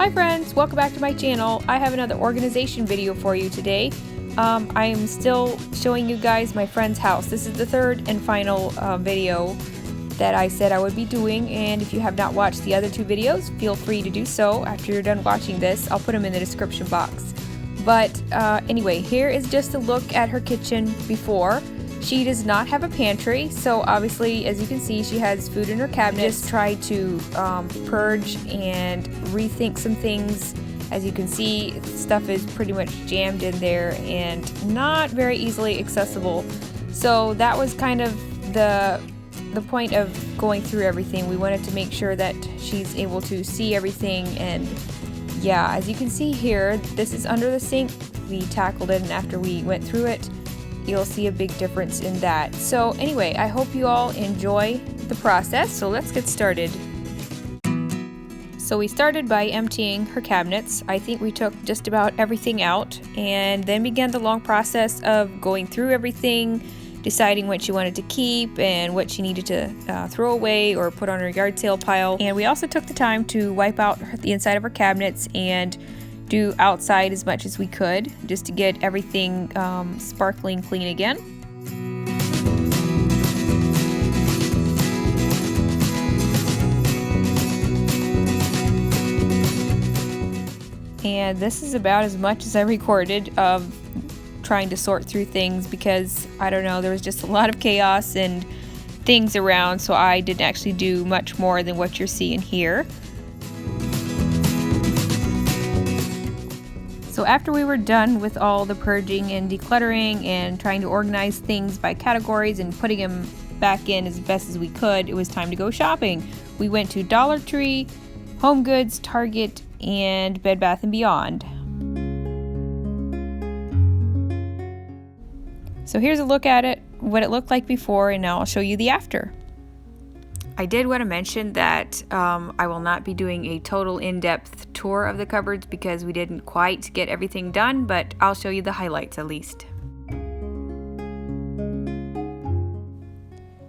Hi friends, welcome back to my channel. I have another organization video for you today. I am still showing you guys my friend's house. This is the third and final video that I said I would be doing, and if you have not watched the other two videos, feel free to do so after you're done watching this. I'll put them in the description box. But anyway, here is just a look at her kitchen before. She does not have a pantry, so obviously, as you can see, she has food in her cabinet. Just try to purge and rethink some things. As you can see, stuff is pretty much jammed in there and not very easily accessible. So that was kind of the point of going through everything. We wanted to make sure that she's able to see everything, and yeah, as you can see here, this is under the sink. We tackled it, and after we went through it, you'll see a big difference in that. So anyway, I hope you all enjoy the process. So let's get started. So we started by emptying her cabinets. I think we took just about everything out, and then began the long process of going through everything, deciding what she wanted to keep and what she needed to throw away or put on her yard sale pile. And we also took the time to wipe out the inside of her cabinets and do outside as much as we could, just to get everything sparkling clean again. And this is about as much as I recorded of trying to sort through things, because I don't know, there was just a lot of chaos and things around, so I didn't actually do much more than what you're seeing here. So after we were done with all the purging and decluttering and trying to organize things by categories and putting them back in as best as we could, it was time to go shopping. We went to Dollar Tree, Home Goods, Target, and Bed Bath & Beyond. So here's a look at it, what it looked like before, and now I'll show you the after. I did want to mention that I will not be doing a total in-depth tour of the cupboards because we didn't quite get everything done, but I'll show you the highlights at least.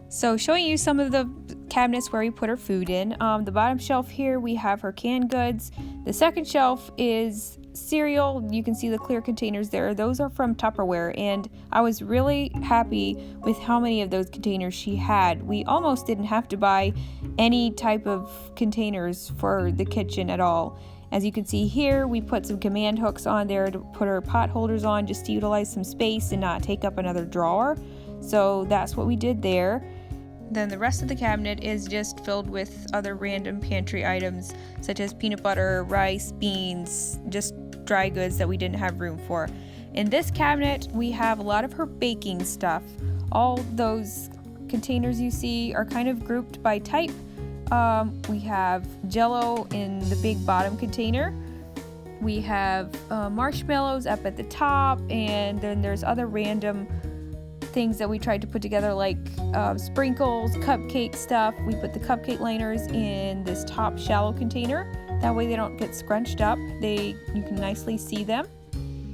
So showing you some of the cabinets where we put her food in. The bottom shelf here, we have her canned goods. The second shelf is cereal. You can see the clear containers there. Those are from Tupperware, and I was really happy with how many of those containers she had. We almost didn't have to buy any type of containers for the kitchen at all. As you can see here, we put some command hooks on there to put her pot holders on, just to utilize some space and not take up another drawer. So that's what we did there. Then the rest of the cabinet is just filled with other random pantry items, such as peanut butter, rice, beans, just dry goods that we didn't have room for. In this cabinet, we have a lot of her baking stuff. All those containers you see are kind of grouped by type. We have Jell-O in the big bottom container. We have marshmallows up at the top, and then there's other random things that we tried to put together, like sprinkles, cupcake stuff. We put the cupcake liners in this top shallow container. That way they don't get scrunched up. You can nicely see them.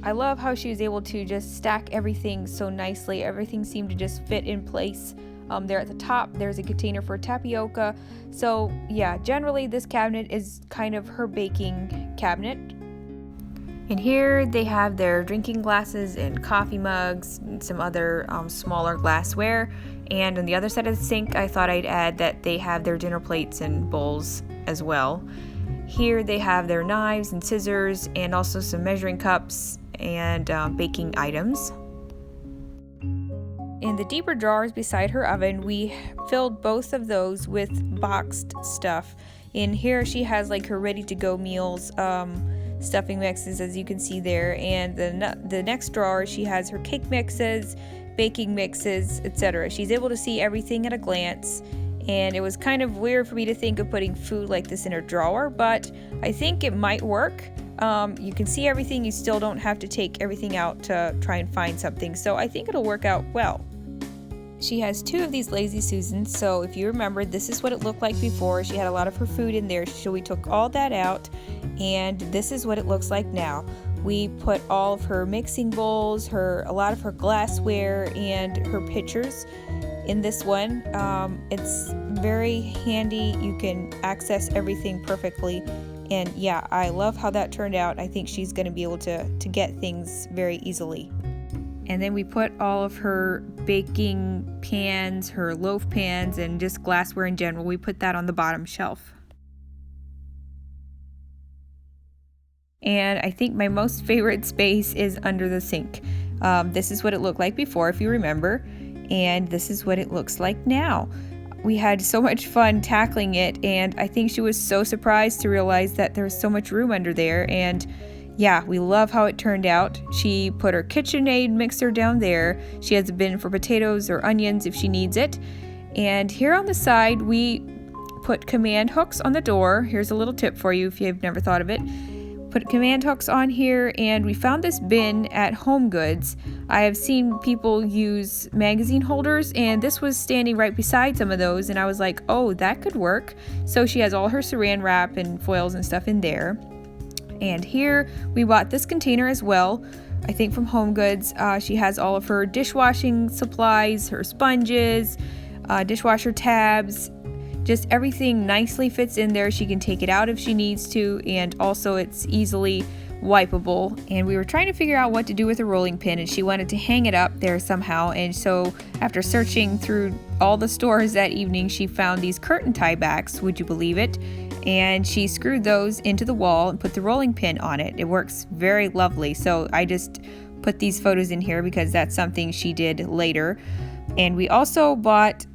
I love how she was able to just stack everything so nicely. Everything seemed to just fit in place. There at the top, there's a container for tapioca. So yeah, generally this cabinet is kind of her baking cabinet. And here they have their drinking glasses and coffee mugs and some other smaller glassware. And on the other side of the sink, I thought I'd add that they have their dinner plates and bowls as well. Here they have their knives and scissors, and also some measuring cups and baking items. In the deeper drawers beside her oven, we filled both of those with boxed stuff. In here she has like her ready-to-go meals, stuffing mixes, as you can see there, and the next drawer she has her cake mixes, baking mixes, etc. She's able to see everything at a glance, and it was kind of weird for me to think of putting food like this in her drawer, but I think it might work. You can see everything, you still don't have to take everything out to try and find something, so I think it'll work out well. She has two of these Lazy Susans, so if you remember, this is what it looked like before. She had a lot of her food in there, so we took all that out, and this is what it looks like now. We put all of her mixing bowls, a lot of her glassware, and her pitchers in this one. It's very handy. You can access everything perfectly, And yeah, I love how that turned out. I think she's going to be able to get things very easily. And then we put all of her baking pans, her loaf pans, and just glassware in general, we put that on the bottom shelf. And I think my most favorite space is under the sink. This is what it looked like before, if you remember, and this is what it looks like now. We had so much fun tackling it, and I think she was so surprised to realize that there was so much room under there. And yeah, we love how it turned out. She put her KitchenAid mixer down there. She has a bin for potatoes or onions if she needs it. And here on the side, we put command hooks on the door. Here's a little tip for you if you've never thought of it. Put command hooks on here, and we found this bin at Home Goods. I have seen people use magazine holders, and this was standing right beside some of those, and I was like, oh, that could work. So she has all her saran wrap and foils and stuff in there. And here we bought this container as well, I think from Home Goods. She has all of her dishwashing supplies, her sponges, dishwasher tabs. Just everything nicely fits in there. She can take it out if she needs to, and also it's easily wipeable. And we were trying to figure out what to do with a rolling pin, and she wanted to hang it up there somehow. And so after searching through all the stores that evening, she found these curtain tie backs, would you believe it? And she screwed those into the wall and put the rolling pin on it. It works very lovely. So I just put these photos in here because that's something she did later. And we also bought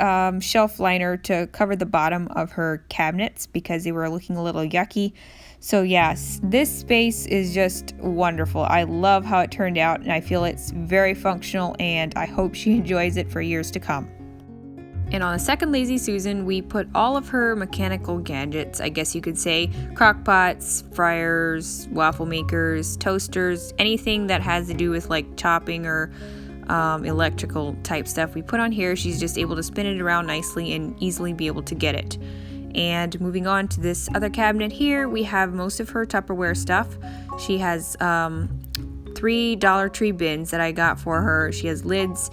shelf liner to cover the bottom of her cabinets because they were looking a little yucky. So yes, this space is just wonderful. I love how it turned out, and I feel it's very functional, and I hope she enjoys it for years to come. And on the second Lazy Susan, we put all of her mechanical gadgets, I guess you could say, crock pots, fryers, waffle makers, toasters, anything that has to do with like chopping or electrical type stuff we put on here. She's just able to spin it around nicely and easily be able to get it. And moving on to this other cabinet here, we have most of her Tupperware stuff. She has 3 Dollar Tree bins that I got for her. She has lids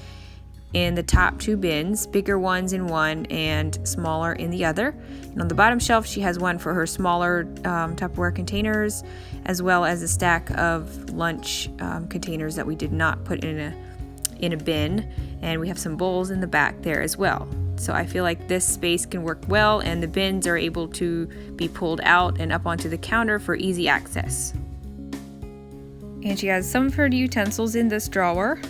in the top 2 bins, bigger ones in one and smaller in the other. And on the bottom shelf, she has one for her smaller Tupperware containers, as well as a stack of lunch containers that we did not put in a bin, and we have some bowls in the back there as well. So I feel like this space can work well, and the bins are able to be pulled out and up onto the counter for easy access. And she has some of her utensils in this drawer.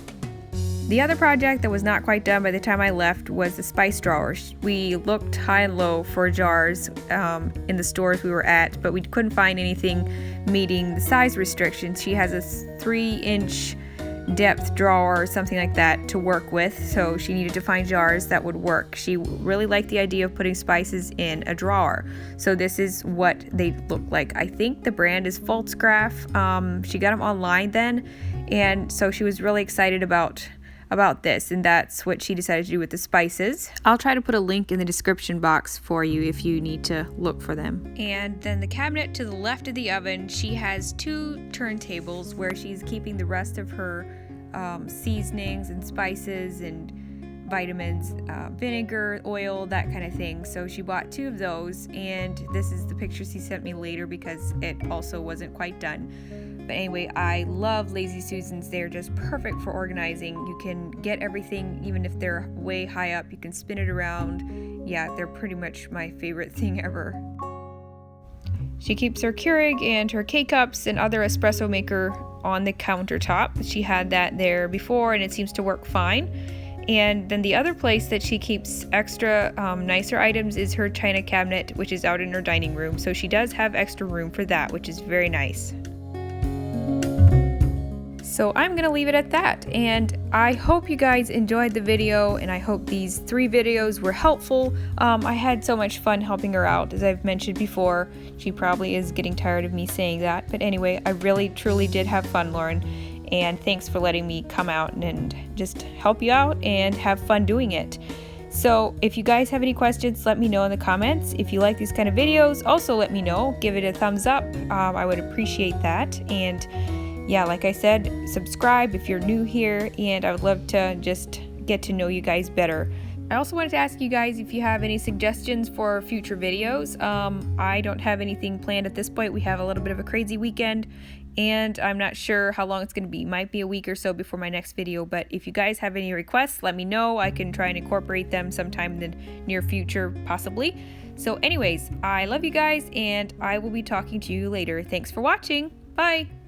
The other project that was not quite done by the time I left was the spice drawer. We looked high and low for jars in the stores we were at, but we couldn't find anything meeting the size restrictions. She has a 3-inch depth drawer or something like that to work with, so she needed to find jars that would work. She really liked the idea of putting spices in a drawer, so this is what they look like. I think the brand is Pfaltzgraff. She got them online then, and so she was really excited about this, and that's what she decided to do with the spices. I'll try to put a link in the description box for you if you need to look for them. And then the cabinet to the left of the oven, she has 2 turntables where she's keeping the rest of her seasonings and spices and vitamins, vinegar, oil, that kind of thing. So she bought 2 of those, and this is the pictures he sent me later because it also wasn't quite done. But anyway, I love Lazy Susans. They're just perfect for organizing. You can get everything, even if they're way high up, you can spin it around. Yeah, they're pretty much my favorite thing ever. She keeps her Keurig and her K-Cups and other espresso maker on the countertop. She had that there before, and it seems to work fine. And then the other place that she keeps extra nicer items is her china cabinet, which is out in her dining room. So she does have extra room for that, which is very nice. So I'm going to leave it at that, and I hope you guys enjoyed the video, and I hope these 3 videos were helpful. I had so much fun helping her out, as I've mentioned before. She probably is getting tired of me saying that, but anyway, I really truly did have fun, Lauren, and thanks for letting me come out and just help you out and have fun doing it. So if you guys have any questions, let me know in the comments. If you like these kind of videos, also let me know. Give it a thumbs up. I would appreciate that. And yeah, like I said, subscribe if you're new here, and I would love to just get to know you guys better. I also wanted to ask you guys if you have any suggestions for future videos. I don't have anything planned at this point. We have a little bit of a crazy weekend, and I'm not sure how long it's going to be. Might be a week or so before my next video, but if you guys have any requests, let me know. I can try and incorporate them sometime in the near future, possibly. So anyways, I love you guys, and I will be talking to you later. Thanks for watching. Bye!